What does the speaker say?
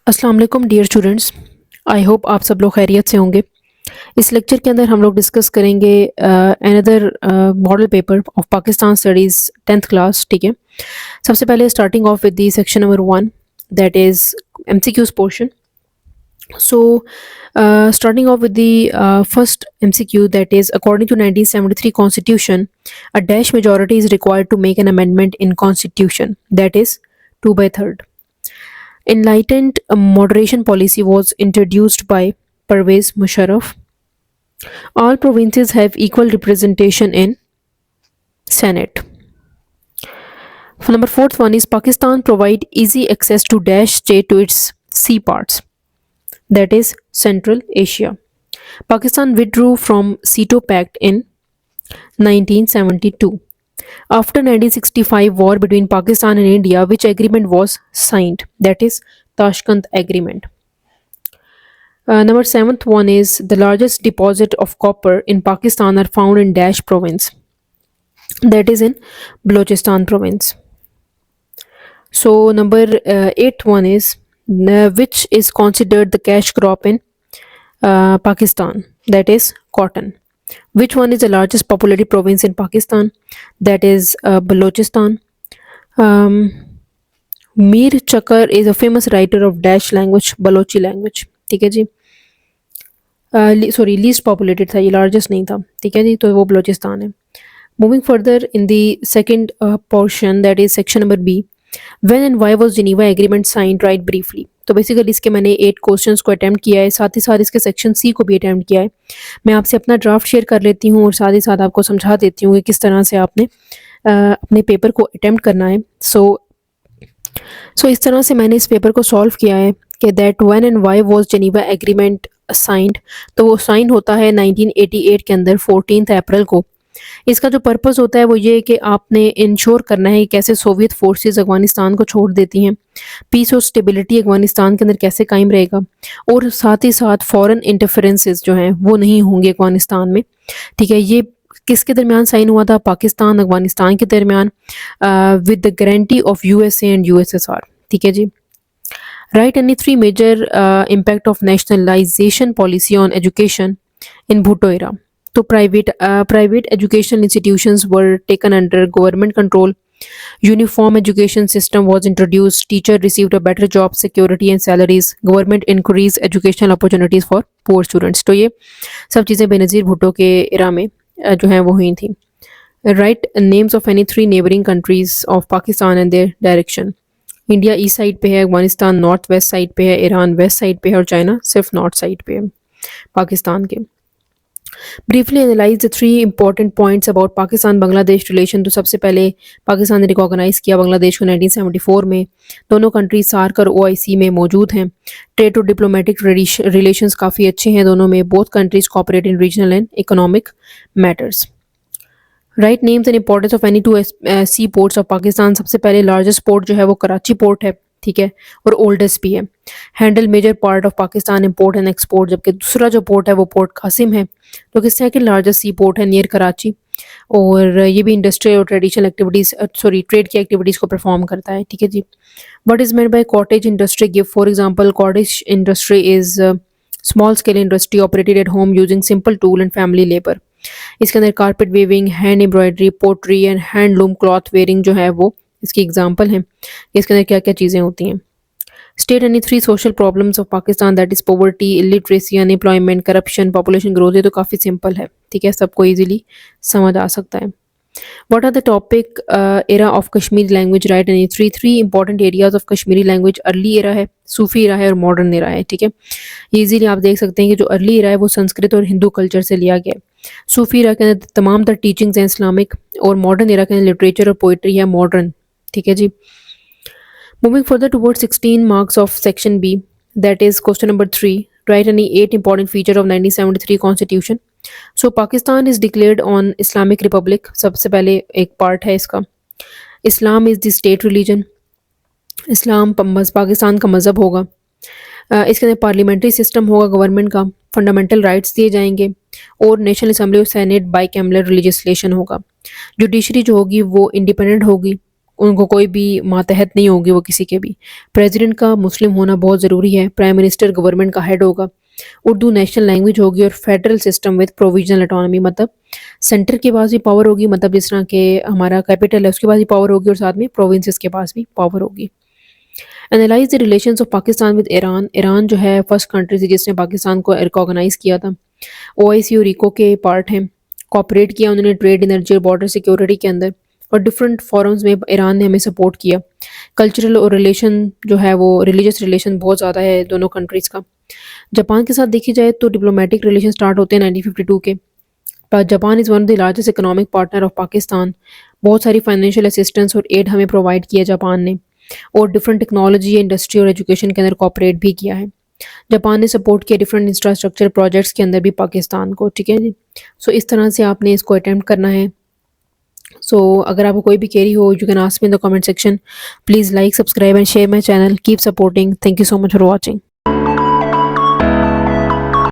अस्सलाम वालेकुम dear students. I hope आप सब लोग खैरियत से होंगे। इस लेक्चर के अंदर हम लोग डिस्कस करेंगे another model paper of Pakistan studies 10th class. ठीक है, सबसे पहले starting of with the section number 1, that is MCQs portion. So, starting off with the first MCQ, that is, according to 1973 Constitution, a dash majority is required to make an amendment in Constitution, that is 2/3. Enlightened moderation policy was introduced by Pervez Musharraf. All provinces have equal representation in Senate. Number fourth one is Pakistan provide easy access to dash state to its sea parts, that is Central Asia. Pakistan withdrew from SEATO Pact in 1972. After 1965 war between Pakistan and India, which agreement was signed? That is Tashkent Agreement. Number seventh one is the largest deposit of copper in Pakistan are found in Dash province, that is in Balochistan province. So number eighth one is which is considered the cash crop in Pakistan, that is cotton. Which one is the largest populated province in Pakistan? That is Balochistan. Mir Chakar is a famous writer of Dash language, Balochi language. ठीक है जी, sorry least populated था, ये largest नहीं था। ठीक है जी, तो वो बलोचिस्तान है। Moving further in the second portion, that is section number B, when and why was Geneva agreement signed, right briefly. तो बेसिकली इसके मैंने 8 क्वेश्चंस को अटैम्प्ट किया है, साथ ही साथ इसके सेक्शन सी को भी अटैम्प्ट किया है। मैं आपसे अपना ड्राफ्ट शेयर कर लेती हूँ और साथ ही साथ आपको समझा देती हूँ कि किस तरह से आपने अपने पेपर को अटैम्प्ट करना है। सो इस तरह से मैंने इस पेपर को सॉल्व किया है कि that when and why was Geneva agreement signed. तो वो साइन होता है 1988 के अंदर 14 अप्रैल को। इसका जो पर्पस होता है वो ये है कि आपने इंश्योर करना है कि कैसे सोवियत फोर्सेस अफगानिस्तान को छोड़ देती हैं, पीस और स्टेबिलिटी अफगानिस्तान के अंदर कैसे कायम रहेगा, और साथ ही साथ फॉरेन इंटरफेरेंसेस जो हैं वो नहीं होंगे अफगानिस्तान में। ठीक है, ये किसके दरमियान साइन हुआ था? पाकिस्तान अफगानिस्तान के दरमियान, with the guarantee of USA and USSR. ठीक है जी। Write any 3 major impact of nationalization policy on education in Bhutto era. So private educational institutions were taken under government control. Uniform education system was introduced. Teacher received a better job security and salaries. Government increased educational opportunities for poor students. तो ये सब चीज़ें बेनज़ीर भुट्टो के इरा में जो हैं वो हुई थी। Write names of any 3 neighboring countries of Pakistan and their direction. India east side पे है, अफगानिस्तान नॉर्थ वेस्ट साइड पे है, ईरान वेस्ट साइड पे है और चाइना सिर्फ नॉर्थ साइड पे है पाकिस्तान के। Briefly analyse the 3 important points about Pakistan Bangladesh relation. तो सबसे पहले पाकिस्तान ने रिकॉग्नाइज किया बांग्लादेश को 1974 में। दोनों कंट्रीज सार्क और OIC में मौजूद हैं। ट्रेड और डिप्लोमेटिक रिलेशंस काफ़ी अच्छे हैं दोनों में। Both countries cooperate in regional and economic matters. Right names and importance of any 2 sea ports of Pakistan. सबसे पहले लार्जेस्ट पोर्ट जो है वो कराची पोर्ट है, ठीक है, और ओल्डेस्ट भी है। Handle major part of Pakistan import and export. जबकि दूसरा जो पोर्ट है वो पोर्ट कासिम है, जो कि सेकंड लार्जेस्ट सी पोर्ट है नियर कराची, और ये भी इंडस्ट्री और ट्रेडिशनल एक्टिविटीज़ ट्रेड की एक्टिविटीज़ को परफॉर्म करता है। ठीक है जी। What is made by cottage industry? Give for example, cottage industry is small scale industry operated at home using simple tool and family labour. इसके अंदर carpet weaving, hand embroidery, pottery and handloom cloth weaving जो है वो इसकी example हैं। इसके अंदर क्या क्या चीज़ें होती हैं। State any 3 social problems of Pakistan, that is poverty, illiteracy, unemployment, corruption, population growth. ये तो काफ़ी सिंपल है, ठीक है, सबको ईजिली समझ आ सकता है। What are the topic era of Kashmiri language? Write any 3 important areas of Kashmiri language. Early era है, सूफी era है और मॉडर्न era है। ठीक है, ये इजीली आप देख सकते हैं कि जो अर्ली era है वो संस्कृत और हिंदू कल्चर से लिया गया है। सूफी era के अंदर तमाम तर टीचिंग्स हैं इस्लामिक, और मॉडर्न era के अंदर लिटरेचर और पोइट्री है मॉडर्न। ठीक है जी। Moving further towards 16 marks of section B, that is question number 3. Write any 8 important feature of 1973 Constitution. So Pakistan is declared on Islamic Republic. सबसे पहले एक पार्ट है इसका। इस्लाम इज़ द स्टेट रिलीजन। इस्लाम पाकिस्तान का मज़हब होगा। इसके अंदर पार्लियामेंट्री सिस्टम होगा गवर्नमेंट का। फंडामेंटल राइट्स दिए जाएंगे, और नेशनल असम्बली और सेनेट बाई कैमलर लेजिस्लेशन होगा। जुडिशरी जो होगी वो इंडिपेंडेंट होगी। उनको कोई भी मातहत नहीं होगी वो किसी के भी। प्रेसिडेंट का मुस्लिम होना बहुत ज़रूरी है। प्राइम मिनिस्टर गवर्नमेंट का हेड होगा। उर्दू नेशनल लैंग्वेज होगी और federal system with provisional autonomy, मतलब सेंटर के पास भी पावर होगी, मतलब जिस तरह के हमारा कैपिटल है उसके पास भी पावर होगी और साथ में प्रोविंसेस के पास भी पावर होगी। Analyse the relations of Pakistan with Iran. Iran जो है फर्स्ट कंट्री थी जिसने पाकिस्तान को रिकॉग्नाइज किया था। ओआईसी और इको के पार्ट हैं। कॉपरेट किया उन्होंने ट्रेड, एनर्जी और बॉर्डर सिक्योरिटी के अंदर, और डिफरेंट फोरम्स में ईरान ने हमें सपोर्ट किया। कल्चरल और रिलेशन जो है वो रिलीजियस रिलेशन बहुत ज़्यादा है दोनों कंट्रीज़ का। जापान के साथ देखी जाए तो डिप्लोमेटिक रिलेशन स्टार्ट होते हैं 1952 के। पर Japan is one of the largest economic partner of Pakistan. बहुत सारी फाइनेंशियल असिस्टेंस और एड हमें प्रोवाइड किया जापान ने, और डिफरेंट टेक्नोलॉजी, इंडस्ट्री और एजुकेशन के अंदर कॉपरेट भी किया है। जापान ने सपोर्ट किया डिफरेंट इंफ्रास्ट्रक्चर प्रोजेक्ट्स के अंदर भी पाकिस्तान को, ठीक है जी। सो इस तरह से आपने इसको अटेम्प्ट करना है। सो अगर आपको कोई भी क्वेरी हो, you can ask me in the comment section. Please like, subscribe and share my channel. Keep supporting. Thank you so much for watching.